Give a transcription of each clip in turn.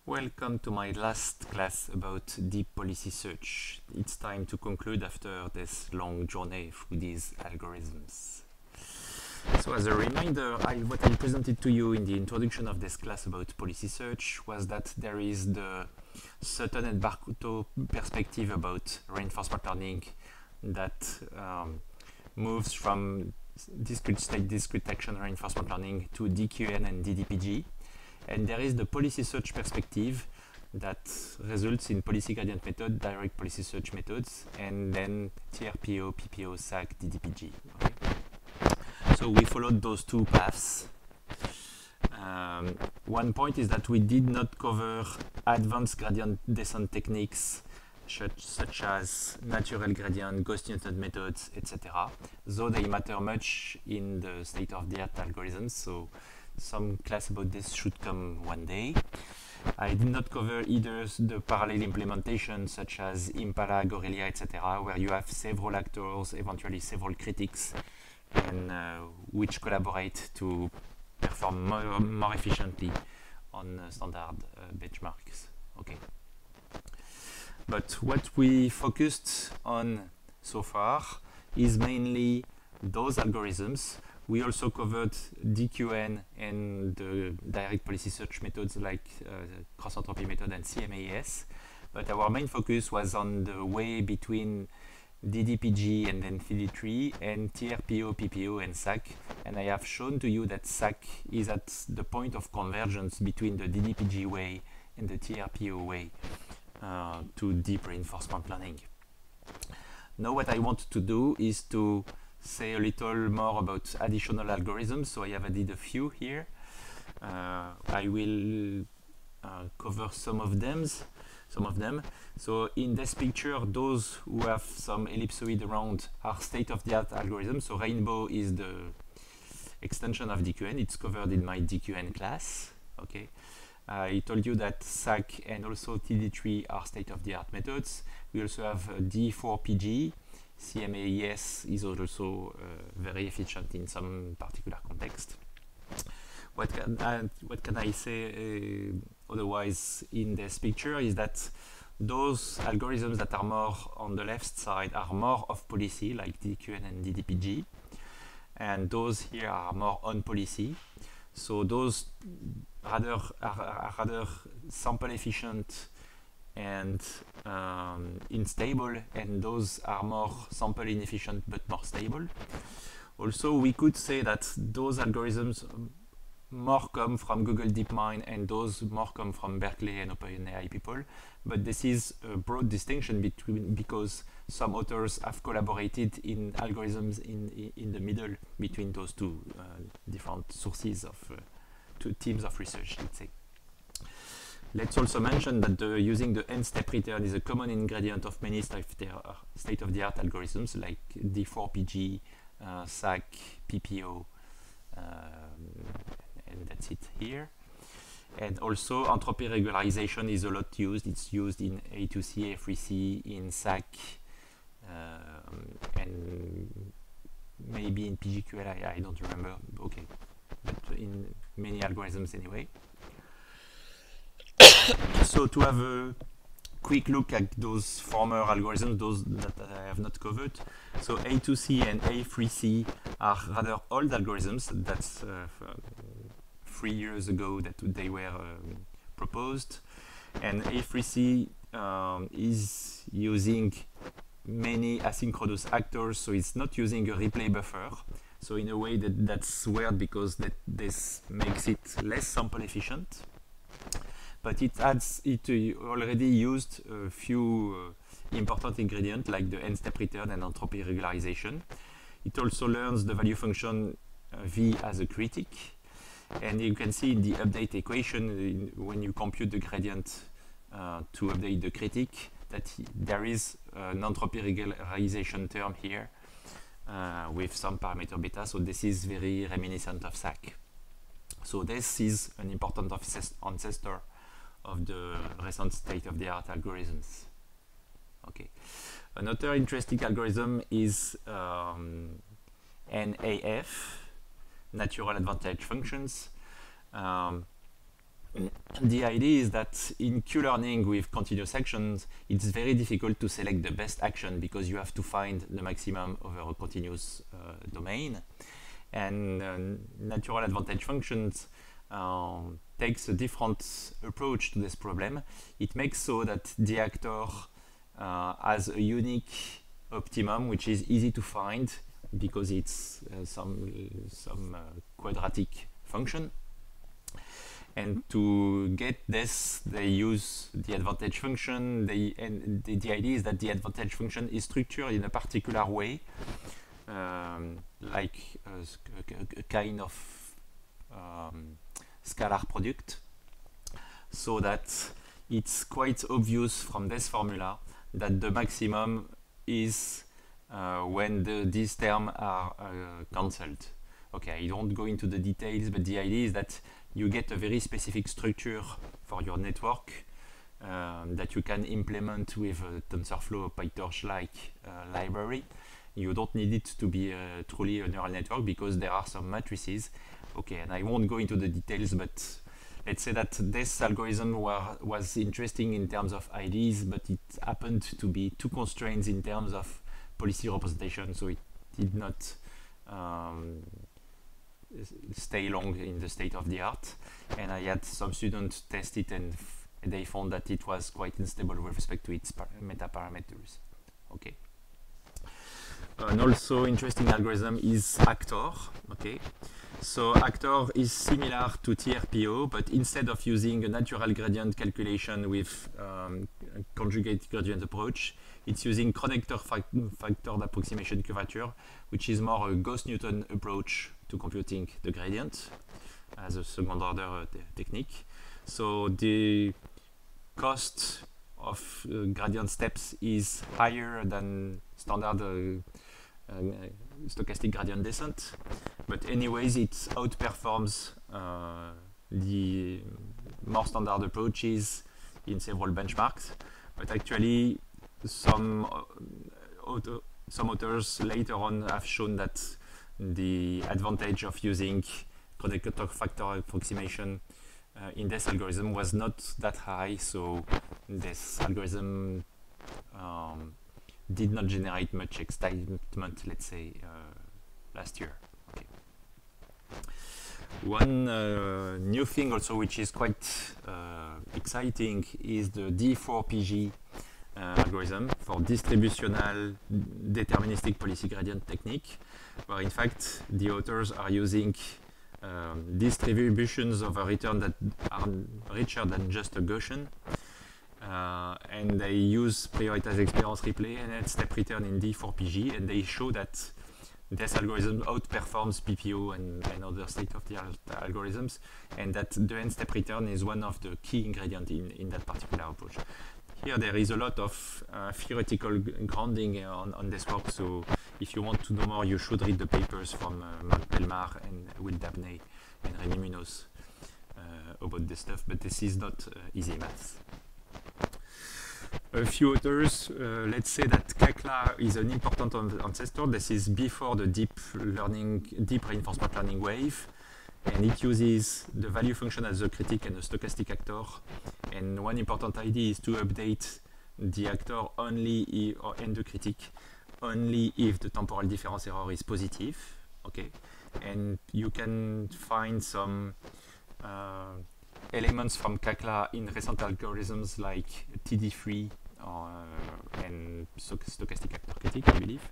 Welcome to my last class about deep policy search. It's time to conclude after this long journey through these algorithms. So as a reminder, what I presented to you in the introduction of this class about policy search was that there is the Sutton and Barkuto perspective about reinforcement learning that moves from discrete state, discrete action reinforcement learning to DQN and DDPG. And there is the policy search perspective that results in policy gradient method, direct policy search methods, and then TRPO, PPO, SAC, DDPG. Okay? So we followed those two paths. One point is that we did not cover advanced gradient descent techniques such as natural gradient, Gauss-Newton methods, etc. Though they matter much in the state-of-the-art algorithms, so some class about this should come one day. I did not cover either the parallel implementation such as Impala, Gorilla, etc., where you have several actors, eventually several critics, and which collaborate to perform more efficiently on standard benchmarks. Okay. But what we focused on so far is mainly those algorithms. We also covered DQN and the direct policy search methods like cross-entropy method and CMAES. But our main focus was on the way between DDPG and then FIDI3 and TRPO, PPO, and SAC. And I have shown to you that SAC is at the point of convergence between the DDPG way and the TRPO way to deep reinforcement learning. Now what I want to do is to say a little more about additional algorithms. So I have added a few here. I will cover some of them. So in this picture, those who have some ellipsoid around are state-of-the-art algorithms. So Rainbow is the extension of DQN. It's covered in my DQN class. Okay. I told you that SAC and also TD3 are state-of-the-art methods. We also have D4PG. CMAES is also very efficient in some particular context. What can I say otherwise in this picture is that those algorithms that are more on the left side are more off policy, like DQN and DDPG, and those here are more on policy. So those are rather sample efficient and unstable, and those are more sample inefficient but more stable. Also, we could say that those algorithms more come from Google DeepMind and those more come from Berkeley and OpenAI people, but this is a broad distinction because some authors have collaborated in algorithms in the middle between those two different sources of two teams of research, let's say. Let's also mention that using the n-step return is a common ingredient of many state-of-the-art algorithms like D4PG, SAC, PPO, and that's it here. And also entropy regularization is a lot used. It's used in A2C, A3C, in SAC, and maybe in PGQL, I don't remember. Okay, but in many algorithms anyway. So to have a quick look at those former algorithms, those that I have not covered. So A2C and A3C are rather old algorithms. That's 3 years ago that they were proposed. And A3C is using many asynchronous actors, so it's not using a replay buffer. So in a way that's weird because this makes it less sample efficient. But it already used a few important ingredients like the n-step return and entropy regularization. It also learns the value function V as a critic. And you can see in the update equation, when you compute the gradient to update the critic, that there is an entropy regularization term here with some parameter beta. So this is very reminiscent of SAC. So this is an important ancestor of the recent state-of-the-art algorithms. Okay. Another interesting algorithm is NAF, natural advantage functions. the idea is that in Q-learning with continuous actions, it's very difficult to select the best action because you have to find the maximum over a continuous domain. And natural advantage functions takes a different approach to this problem. It makes so that the actor has a unique optimum which is easy to find because it's some quadratic function. And to get this, they use the advantage function. And the idea is that the advantage function is structured in a particular way, like a kind of scalar product, so that it's quite obvious from this formula that the maximum is when these terms are cancelled. Okay, I don't go into the details, but the idea is that you get a very specific structure for your network that you can implement with a TensorFlow or PyTorch-like library. You don't need it to be truly a neural network because there are some matrices. Okay, and I won't go into the details, but let's say that this algorithm was interesting in terms of ideas, but it happened to be too constrained in terms of policy representation, so it did not stay long in the state of the art. And I had some students test it, and they found that it was quite unstable with respect to its meta parameters. Okay. An also interesting algorithm is Actor. Okay. So Actor is similar to TRPO, but instead of using a natural gradient calculation with conjugate gradient approach, it's using connector factored approximation curvature, which is more a Gauss-Newton approach to computing the gradient as a second order technique. So the cost of gradient steps is higher than standard stochastic gradient descent, but anyways it outperforms the more standard approaches in several benchmarks. But actually some authors later on have shown that the advantage of using connector factor approximation in this algorithm was not that high, so this algorithm did not generate much excitement, let's say, last year. Okay. One new thing also which is quite exciting is the D4PG algorithm for distributional deterministic policy gradient technique, where in fact the authors are using distributions of a return that are richer than just a Gaussian, and they use prioritized experience replay and step return in D4PG, and they show that this algorithm outperforms PPO and other state-of-the-art algorithms, and that the n-step return is one of the key ingredients in that particular approach. Here there is a lot of theoretical grounding on this work, so if you want to know more, you should read the papers from Marc Belmar and Will Dabney and Rémi Munoz about this stuff, but this is not easy maths. A few authors, let's say that KACLA is an important ancestor. This is before the deep reinforcement learning wave, and it uses the value function as a critic and a stochastic actor. And one important idea is to update the actor only and the critic only if the temporal difference error is positive. Okay, and you can find some elements from KACLA in recent algorithms like TD3 and stochastic actor critic, I believe.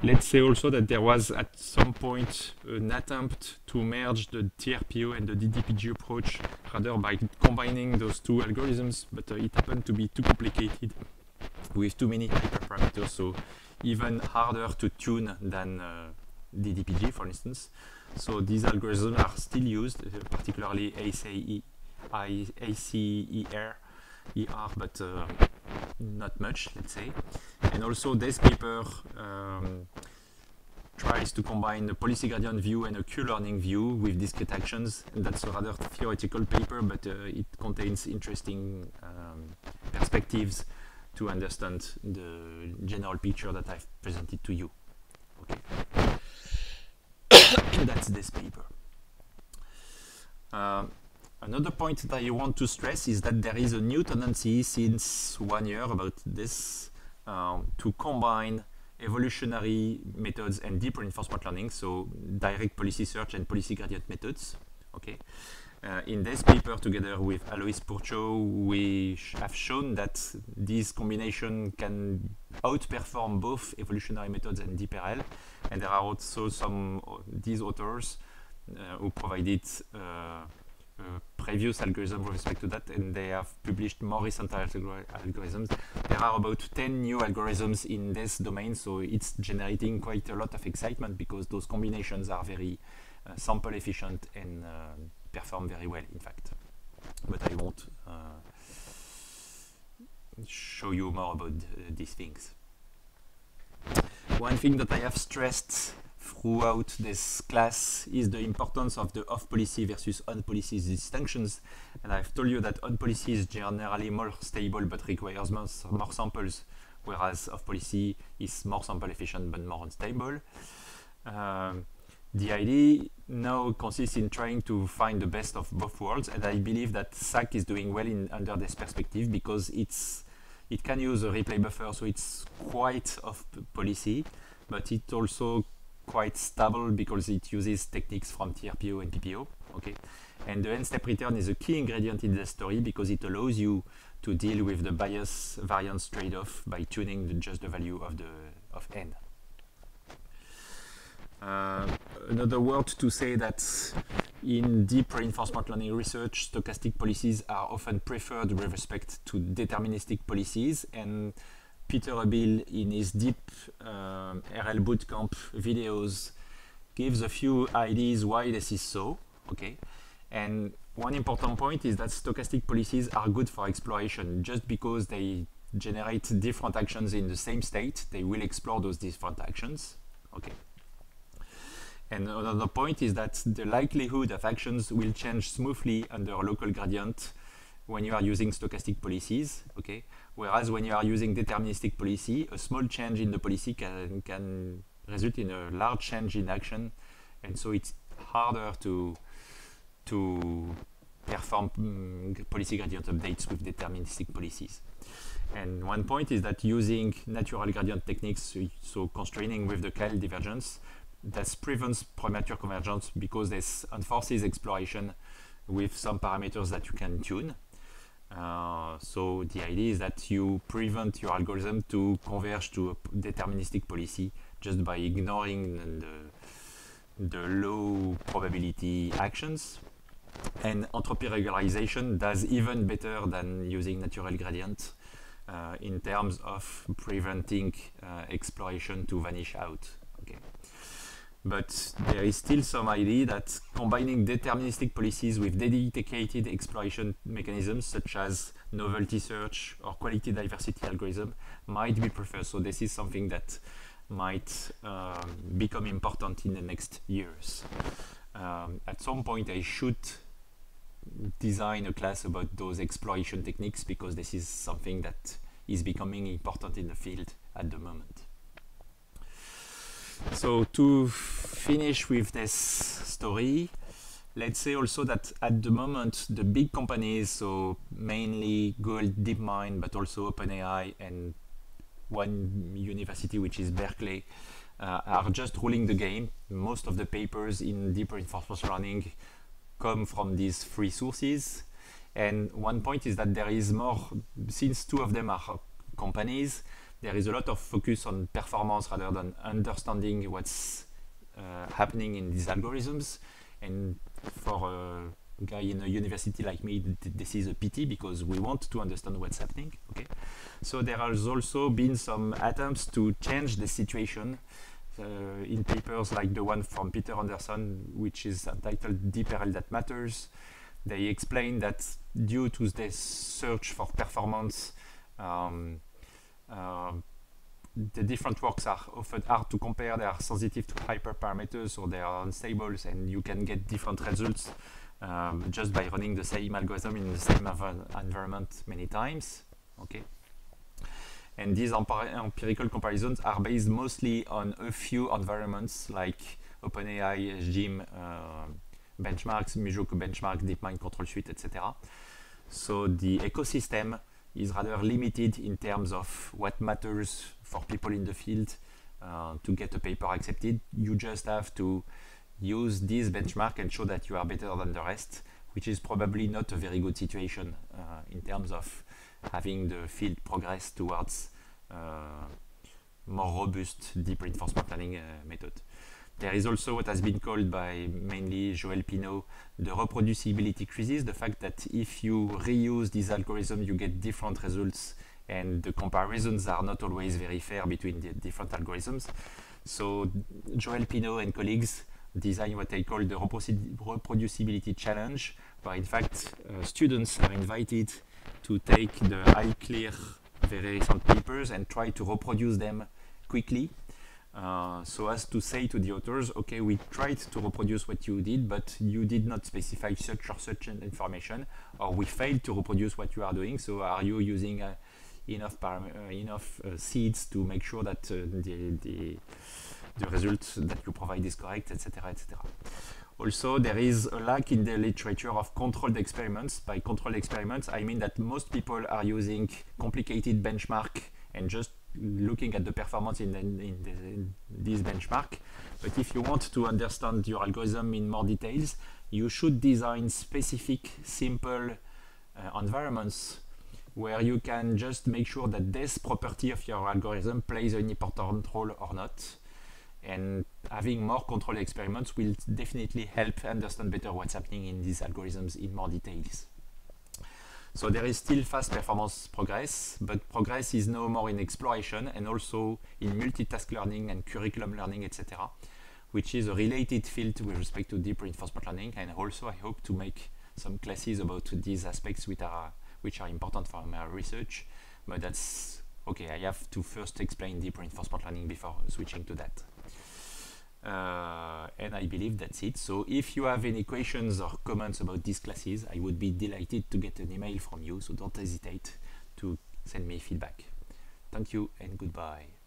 Let's say also that there was at some point an attempt to merge the TRPO and the DDPG approach rather by combining those two algorithms, but it happened to be too complicated with too many hyperparameters, so even harder to tune than DDPG, for instance. So these algorithms are still used, particularly ACER, but not much, let's say. And also this paper tries to combine a policy gradient view and a Q-learning view with discrete actions. And that's a rather theoretical paper, but it contains interesting perspectives to understand the general picture that I've presented to you. Okay. That's this paper. Another point that I want to stress is that there is a new tendency since 1 year about this to combine evolutionary methods and deep reinforcement learning, so direct policy search and policy gradient methods. Okay. In this paper, together with Alois Purcho, we have shown that this combination can outperform both evolutionary methods and DeepRL. And there are also these authors who provided previous algorithms with respect to that, and they have published more recent algorithms. There are about 10 new algorithms in this domain, so it's generating quite a lot of excitement because those combinations are very sample efficient and perform very well, in fact. But I won't show you more about these things. One thing that I have stressed throughout this class is the importance of the off-policy versus on-policy distinctions. And I've told you that on-policy is generally more stable but requires more samples, whereas off-policy is more sample efficient but more unstable. The idea now consists in trying to find the best of both worlds, and I believe that SAC is doing well under this perspective because it can use a replay buffer, so it's quite off policy, but it's also quite stable because it uses techniques from TRPO and PPO. Okay, and the n-step return is a key ingredient in the story because it allows you to deal with the bias variance trade-off by tuning just the value of n. Another word to say that in deep reinforcement learning research, stochastic policies are often preferred with respect to deterministic policies, and Peter Abil in his deep RL bootcamp videos gives a few ideas why this is so. Okay, and one important point is that stochastic policies are good for exploration. Just because they generate different actions in the same state, they will explore those different actions. Okay. And another point is that the likelihood of actions will change smoothly under a local gradient when you are using stochastic policies, okay? Whereas when you are using deterministic policy, a small change in the policy can result in a large change in action, and so it's harder to perform policy gradient updates with deterministic policies. And one point is that using natural gradient techniques, so constraining with the Kyle divergence, that prevents premature convergence because this enforces exploration with some parameters that you can tune. So the idea is that you prevent your algorithm to converge to a deterministic policy just by ignoring the low probability actions. And entropy regularization does even better than using natural gradient in terms of preventing exploration to vanish out. Okay. But there is still some idea that combining deterministic policies with dedicated exploration mechanisms such as novelty search or quality diversity algorithm might be preferred. So this is something that might become important in the next years. At some point I should design a class about those exploration techniques because this is something that is becoming important in the field at the moment. So to finish with this story, let's say also that at the moment the big companies, so mainly Google, DeepMind, but also OpenAI and one university which is Berkeley, are just ruling the game. Most of the papers in deep reinforcement learning come from these three sources. And one point is that there is more, since two of them are companies, there is a lot of focus on performance rather than understanding what's happening in these algorithms. And for a guy in a university like me, this is a pity because we want to understand what's happening. Okay, so there has also been some attempts to change the situation in papers like the one from Peter Anderson, which is entitled DeepRL That Matters. They explain that due to this search for performance, the different works are often hard to compare. They are sensitive to hyperparameters, or they are unstable, and you can get different results just by running the same algorithm in the same environment many times. Okay, and these empirical comparisons are based mostly on a few environments like OpenAI, Gym, benchmarks, Mujoku benchmarks, DeepMind control suite, etc. So the ecosystem is rather limited in terms of what matters for people in the field to get a paper accepted. You just have to use this benchmark and show that you are better than the rest, which is probably not a very good situation in terms of having the field progress towards more robust deep reinforcement learning method. There is also what has been called by mainly Joël Pineau the reproducibility crisis, the fact that if you reuse this algorithm, you get different results, and the comparisons are not always very fair between the different algorithms. So Joël Pineau and colleagues design what they call the reproducibility challenge, where in fact students are invited to take the ICLR very recent papers and try to reproduce them quickly, so as to say to the authors, okay, we tried to reproduce what you did, but you did not specify such or such information, or we failed to reproduce what you are doing, so are you using enough seeds to make sure that the result that you provide is correct, etc., etc. Also, there is a lack in the literature of controlled experiments. By controlled experiments, I mean that most people are using complicated benchmark and just looking at the performance in this benchmark. But if you want to understand your algorithm in more details, you should design specific, simple environments where you can just make sure that this property of your algorithm plays an important role or not. And having more controlled experiments will definitely help understand better what's happening in these algorithms in more details. So there is still fast performance progress, but progress is no more in exploration and also in multitask learning and curriculum learning, etc., which is a related field with respect to deep reinforcement learning. And also I hope to make some classes about these aspects which are important for my research, but that's okay, I have to first explain deep reinforcement learning before switching to that. And I believe that's it. So if you have any questions or comments about these classes, I would be delighted to get an email from you, so don't hesitate to send me feedback. Thank you and goodbye.